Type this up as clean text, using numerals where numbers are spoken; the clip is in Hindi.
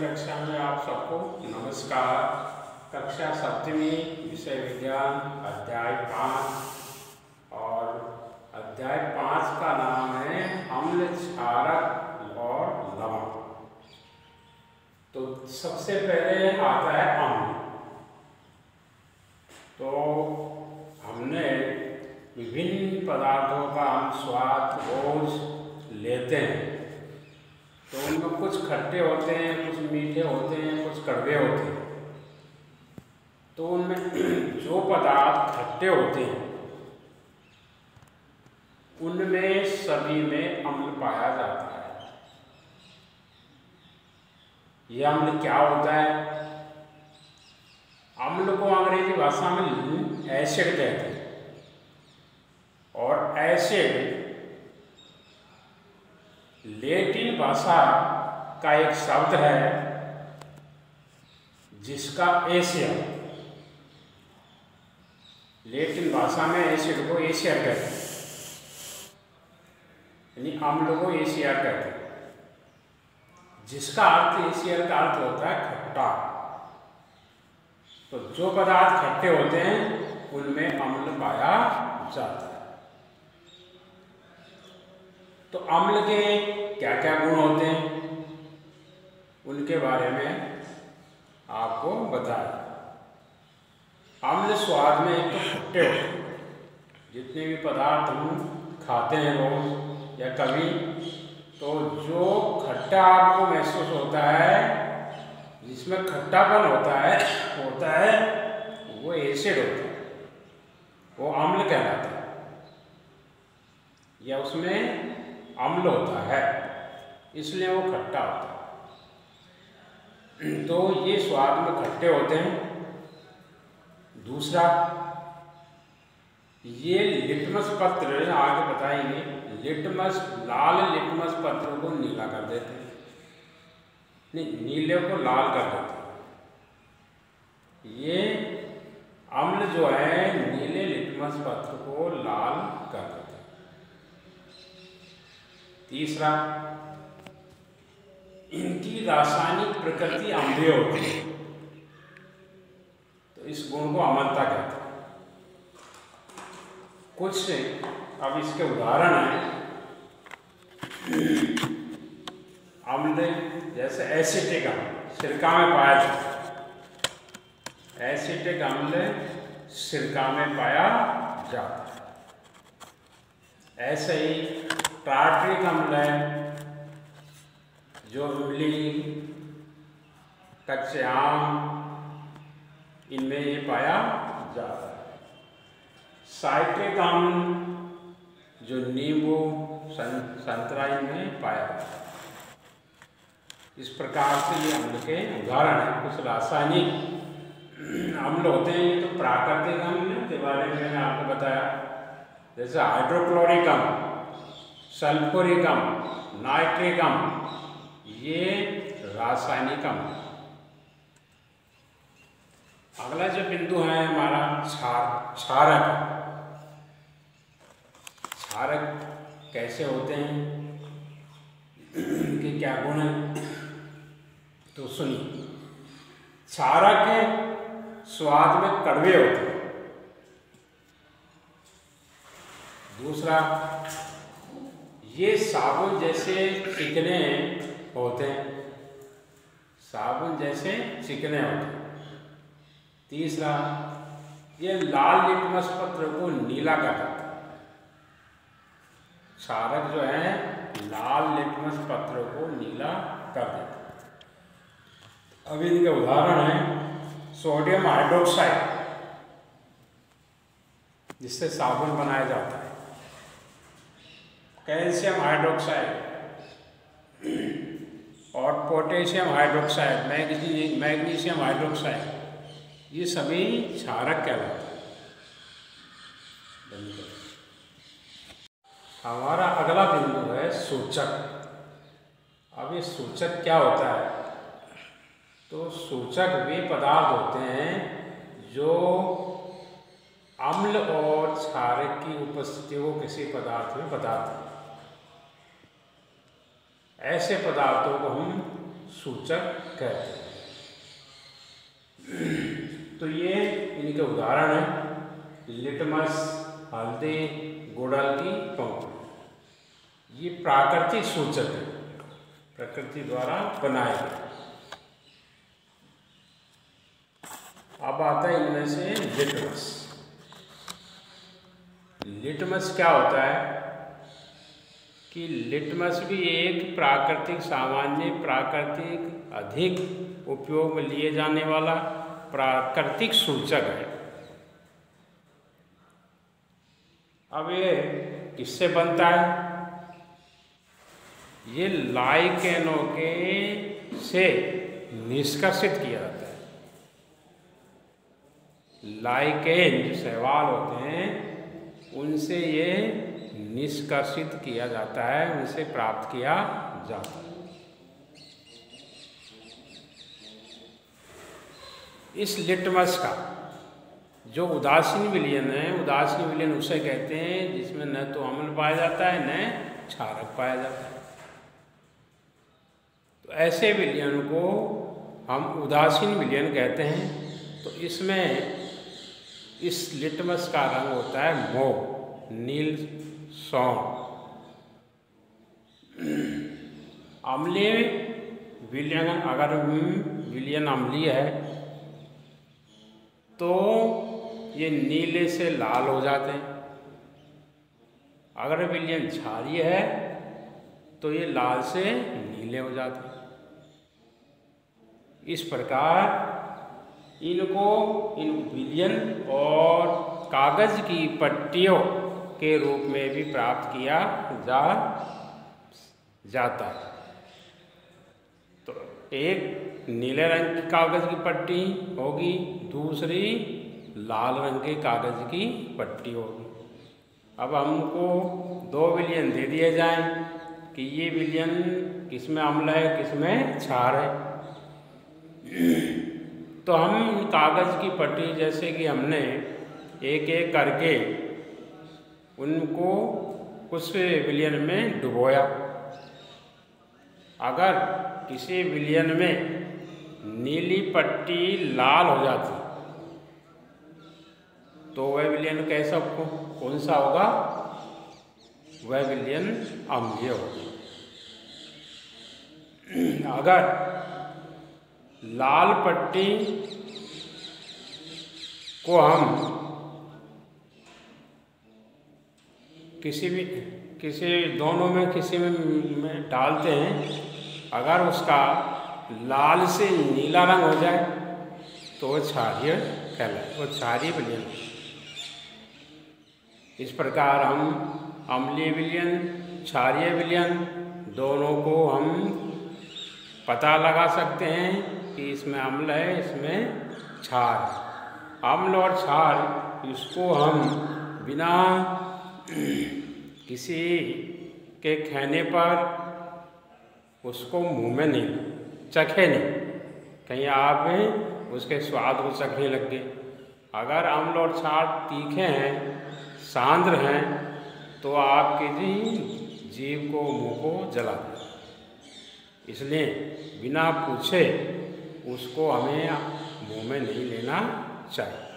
कक्षा में आप सबको नमस्कार। कक्षा सप्तमी, विषय विज्ञान, अध्याय 5 और अध्याय 5 का नाम है अम्ल, क्षारक और लवण। तो सबसे पहले आता है अम्ल। तो हमने विभिन्न पदार्थों का हम स्वाद रोज लेते हैं, तो उनमें कुछ खट्टे होते हैं, कुछ मीठे होते हैं, कुछ कड़वे होते हैं। तो उनमें जो पदार्थ खट्टे होते हैं उनमें सभी में अम्ल पाया जाता है। यह अम्ल क्या होता है? अम्ल को अंग्रेजी भाषा में एसिड कहते हैं, और एसिड लैटिन भाषा का एक शब्द है जिसका एशियर, लैटिन भाषा में एसिड को एशियर कहते हैं, यानी अम्ल को एशियर कहते हैं, जिसका अर्थ, एशियर का अर्थ होता है खट्टा। तो जो पदार्थ खट्टे होते हैं उनमें अम्ल पाया जाता है। तो अम्ल के क्या क्या गुण होते हैं उनके बारे में आपको बताया। अम्ल स्वाद में एक तो खट्टे होते हैं। जितने भी पदार्थ हम खाते हैं रोज या कभी, तो जो खट्टा आपको महसूस होता है, जिसमें खट्टापन होता है वो एसिड होता है, वो अम्ल कहलाता है, या उसमें अम्ल होता है, इसलिए वो खट्टा होता है। तो ये स्वाद में खट्टे होते हैं। दूसरा, ये लिटमस पत्र, आगे बताएंगे, लाल लिटमस पत्र को नीला कर देते हैं, नहीं, नीले को लाल कर देते हैं। ये अम्ल जो है नीले लिटमस पत्र को लाल कर देते हैं। तीसरा, इनकी रासायनिक प्रकृति अम्लीय होती है, तो इस गुण को अम्लता कहते हैं। कुछ अब इसके उदाहरण हैं। अम्ल जैसे एसिटिक अम्ल, सिरका में पाया जाता है। एसिटिक अम्ल सिरका में पाया जाता है। ऐसे ही टार्ट्रिक अम्ल है, जो इमली, कच्चे आम, इनमें ये पाया जाता है। साइट्रिक अम्ल जो नींबू, संतरा, इनमें पाया जाता है। इस प्रकार से ये अम्ल के उदाहरण हैं। कुछ रासायनिक अम्ल होते हैं, ये तो प्राकृतिक अम्ल के बारे में मैंने आपको बताया, जैसे हाइड्रोक्लोरिक अम्ल, सल्फ्यूरिक अम्ल, नाइट्रिक अम्ल, ये रासायनिक अम्ल। अगला जो बिंदु है हमारा क्षारक। क्षारक कैसे होते हैं, इनके क्या गुण हैं, तो सुनिए। क्षारक स्वाद में कड़वे होते हैं। दूसरा, ये साबुन जैसे चिकने होते हैं, साबुन जैसे चिकने होते हैं। तीसरा, ये लाल लिटमस पत्र को नीला कर देता है। क्षारक जो है लाल लिटमस पत्र को नीला कर देता है। अब इनके उदाहरण हैं सोडियम हाइड्रोक्साइड, जिससे साबुन बनाया जाता है, कैल्शियम हाइड्रोक्साइड और पोटेशियम हाइड्रोक्साइड, मैग्नीशियम हाइड्रोक्साइड, ये सभी क्षारक कहलाते हैं। हमारा अगला बिंदु है सूचक। अब ये सूचक क्या होता है? तो सूचक वे पदार्थ होते हैं जो अम्ल और क्षारक की उपस्थिति को किसी पदार्थ में बताते हैं। ऐसे पदार्थों को हम सूचक कहते हैं। तो ये इनके उदाहरण हैं लिटमस, हल्दी, गुड़हल की पंखुड़ी। ये प्राकृतिक सूचक है, प्रकृति द्वारा बनाए गए। अब आता है इनमें से लिटमस। लिटमस क्या होता है कि लिटमस भी एक प्राकृतिक, सामान्य, प्राकृतिक, अधिक उपयोग में लिए जाने वाला प्राकृतिक सूचक है। अब ये किससे बनता है? ये लाइकेनों के से निष्कर्षित किया जाता है। लाइकेन जो शैवाल होते हैं उनसे ये निष्कर्षित किया जाता है, उनसे प्राप्त किया जाता है। इस लिटमस का जो उदासीन विलयन है, उदासीन विलयन उसे कहते हैं जिसमें न तो अम्ल पाया जाता है न क्षारक पाया जाता है। तो ऐसे विलयन को हम उदासीन विलयन कहते हैं। तो इसमें इस लिटमस का रंग होता है मौव, नील सौंठ। अम्लीय विलयन, अगर विलयन अम्लीय है तो ये नीले से लाल हो जाते हैं। अगर विलयन क्षारीय है तो ये लाल से नीले हो जाते हैं। इस प्रकार इन विलयन और कागज की पट्टियों के रूप में भी प्राप्त किया जाता है। तो एक नीले रंग की कागज की पट्टी होगी, दूसरी लाल रंग के कागज की पट्टी होगी। अब हमको दो विलयन दे दिए जाएं कि ये विलयन किसमें अम्ल है, किसमें क्षार है। तो हम कागज की पट्टी, जैसे कि हमने एक एक करके उनको उस विलयन में डुबोया। अगर किसी विलयन में नीली पट्टी लाल हो जाती तो वह विलयन कैसा, कौन सा होगा? वह विलयन अम्लीय होगा। अगर लाल पट्टी को हम किसी दोनों में किसी में डालते हैं, अगर उसका लाल से नीला रंग हो जाए तो वो क्षारीय कहलाए, वो क्षारीय विलयन। इस प्रकार हम अम्लीय विलयन, क्षारीय विलयन दोनों को हम पता लगा सकते हैं कि इसमें अम्ल है, इसमें क्षार है। अम्ल और क्षार इसको हम बिना किसी के खाने पर उसको मुंह में नहीं चखे नहीं, कहीं आप उसके स्वाद को चखने लग गए। अगर अम्ल और क्षार तीखे हैं, सांद्र हैं, तो आपके जीभ को, मुंह को जला दें। इसलिए बिना पूछे उसको हमें मुंह में नहीं लेना चाहिए।